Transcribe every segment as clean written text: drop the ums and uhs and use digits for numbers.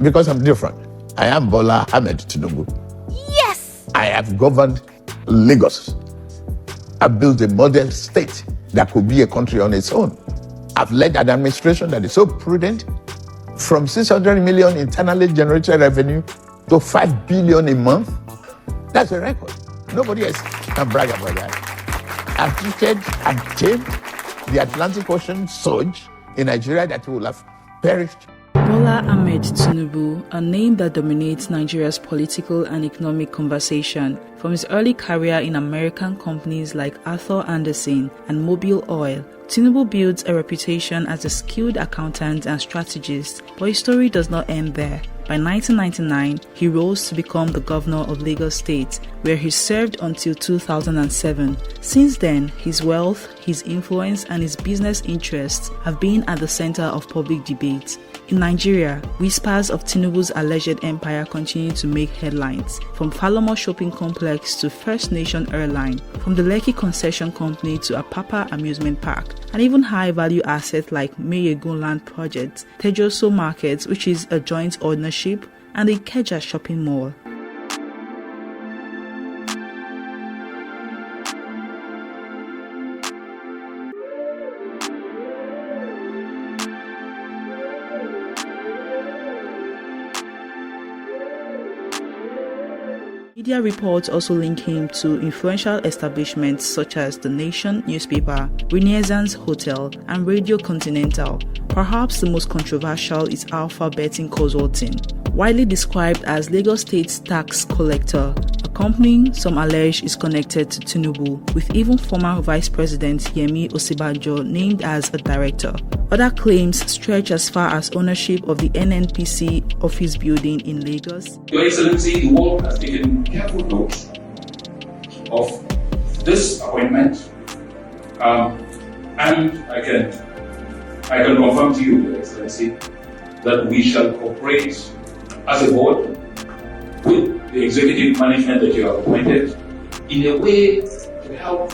because I'm different. I am Bola Ahmed Tinubu. Yes! I have governed Lagos. I've built a model state that could be a country on its own. I've led an administration that is so prudent, from 600 million internally generated revenue to 5 billion a month. That's a record. Nobody else can brag about that. I've treated and tamed the Atlantic Ocean surge in Nigeria that will have perished. Bola Ahmed Tinubu, a name that dominates Nigeria's political and economic conversation. From his early career in American companies like Arthur Andersen and Mobil Oil, Tinubu built a reputation as a skilled accountant and strategist, but his story does not end there. By 1999, he rose to become the governor of Lagos State, where he served until 2007. Since then, his wealth, his influence, and his business interests have been at the center of public debate. In Nigeria, whispers of Tinubu's alleged empire continue to make headlines, from Falomo Shopping Complex to First Nation Airline, from the Lekki Concession Company to Apapa Amusement Park, and even high-value assets like Mayegun Land Project, Tejoso Market, which is a joint ownership, and the Ikeja Shopping Mall. Media reports also link him to influential establishments such as The Nation newspaper, Renaissance Hotel, and Radio Continental. Perhaps the most controversial is Alpha Betting Consulting, widely described as Lagos State's tax collector, a company some allege is connected to Tinubu, with even former Vice President Yemi Osinbajo named as a director. Other claims stretch as far as ownership of the NNPC office building in Lagos. Your Excellency, the world has taken careful note of this appointment, and I can confirm to you, Your Excellency, that we shall cooperate as a board with the executive management that you have appointed in a way to help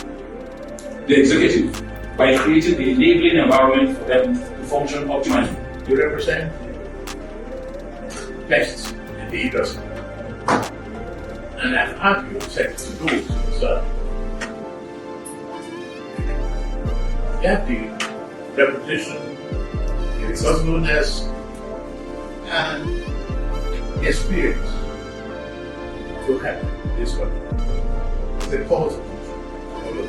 the executive by creating the enabling environment for them to function optimally. You represent best in the industry, and I've had you set to do so. You have the reputation, the resourcefulness, and the experience to help this country. It's a cause of all of you.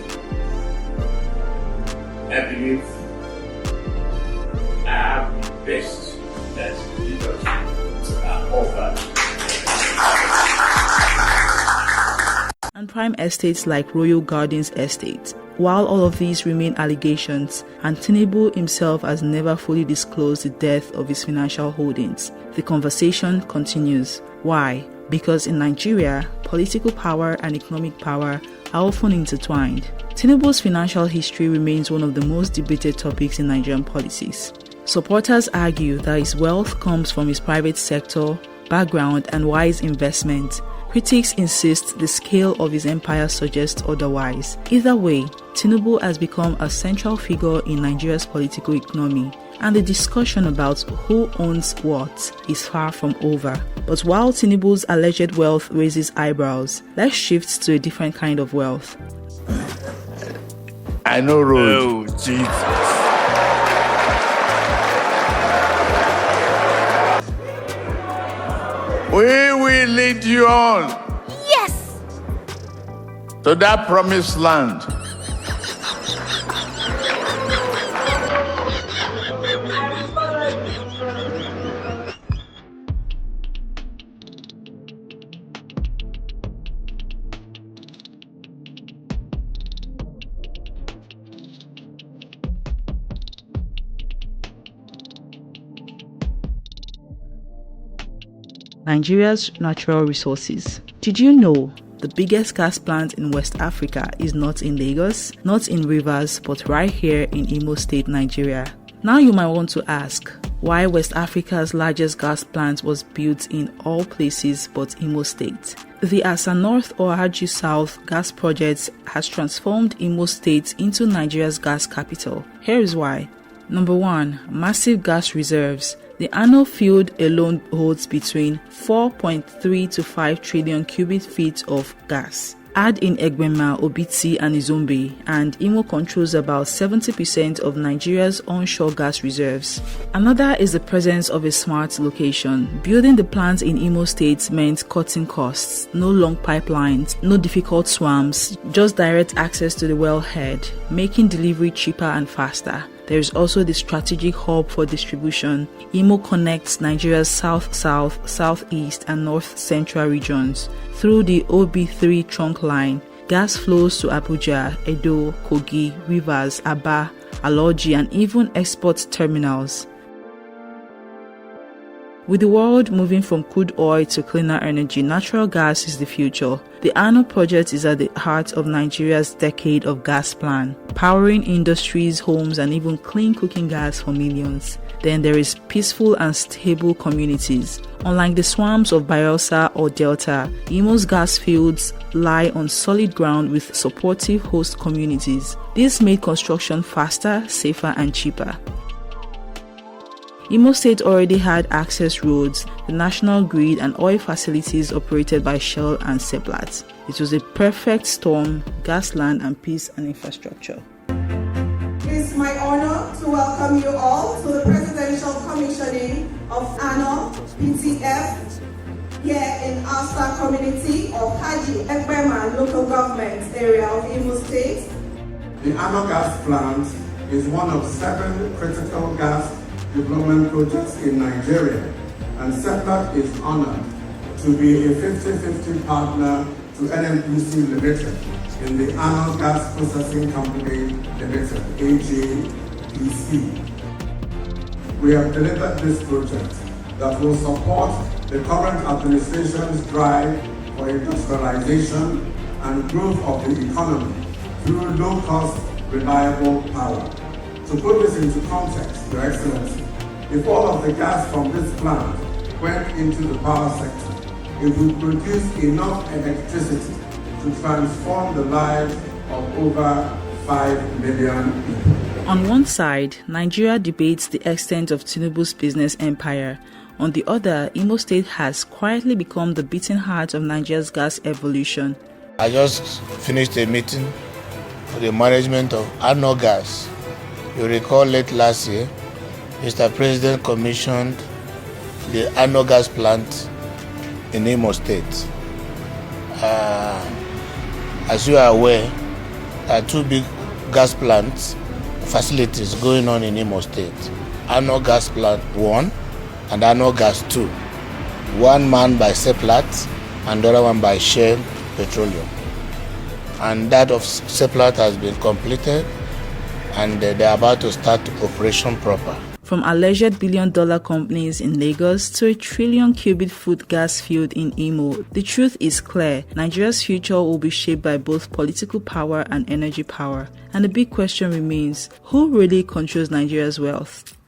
I believe I have the best that leaders offer. And prime estates like Royal Gardens Estate. While all of these remain allegations, and Tinubu himself has never fully disclosed the depth of his financial holdings, the conversation continues. Why? Because in Nigeria, political power and economic power are often intertwined. Tinubu's financial history remains one of the most debated topics in Nigerian politics. Supporters argue that his wealth comes from his private sector, background, and wise investment. Critics insist the scale of his empire suggests otherwise. Either way, Tinubu has become a central figure in Nigeria's political economy, and the discussion about who owns what is far from over. But while Tinubu's alleged wealth raises eyebrows, let's shift to a different kind of wealth. I know road. Oh, Jesus. We will lead you on Yes! to that promised land. Nigeria's natural resources. Did you know the biggest gas plant in West Africa is not in Lagos, not in Rivers, but right here in Imo State, Nigeria? Now you might want to ask, why West Africa's largest gas plant was built in all places but Imo State? The Asa North or Haji South gas project has transformed Imo State into Nigeria's gas capital. Here is why. Number 1. Massive gas reserves. The ANOH field alone holds between 4.3 to 5 trillion cubic feet of gas. Add in Egbema, Obiti, and Izombe, and Imo controls about 70% of Nigeria's onshore gas reserves. Another is the presence of a smart location. Building the plant in Imo State meant cutting costs, no long pipelines, no difficult swamps, just direct access to the wellhead, making delivery cheaper and faster. There is also the strategic hub for distribution. Imo connects Nigeria's south-south, southeast, and north-central regions. Through the OB3 trunk line, gas flows to Abuja, Edo, Kogi, Rivers, Aba, Aloji, and even export terminals. With the world moving from crude oil to cleaner energy, natural gas is the future. The ANOH project is at the heart of Nigeria's decade of gas plan, powering industries, homes, and even clean cooking gas for millions. Then there is peaceful and stable communities. Unlike the swamps of Bayelsa or Delta, Imo's gas fields lie on solid ground with supportive host communities. This made construction faster, safer, and cheaper. Imo State already had access roads, the national grid, and oil facilities operated by Shell and Seplat. It was a perfect storm: gas, land, and peace and infrastructure. It's my honor to welcome you all to the Presidential Commissioning of ANOH PTF here in Asta community of Haji Egbema local government area of Imo State. The ANOH gas plant is one of 7 critical gas development projects in Nigeria, and Seplat is honored to be a 50-50 partner to NNPC Limited in the ANOH Gas Processing Company Limited, AGPC. We have delivered this project that will support the current administration's drive for industrialization and growth of the economy through low-cost, reliable power. To put this into context, Your Excellency, if all of the gas from this plant went into the power sector, it would produce enough electricity to transform the lives of over 5 million people. On one side, Nigeria debates the extent of Tinubu's business empire. On the other, Imo State has quietly become the beating heart of Nigeria's gas evolution. I just finished a meeting for the management of ANOH Gas. You recall late last year, Mr. President commissioned the ANOH gas plant in Imo State. As you are aware, there are 2 big gas plants facilities going on in Imo State. ANOH Gas Plant 1 and ANOH Gas 2. One manned by Seplat and the other one by Shell Petroleum. And that of Seplat has been completed, and they're about to start operation proper. From alleged billion-dollar companies in Lagos to a trillion cubic foot gas field in Imo, the truth is clear: Nigeria's future will be shaped by both political power and energy power. And the big question remains: who really controls Nigeria's wealth?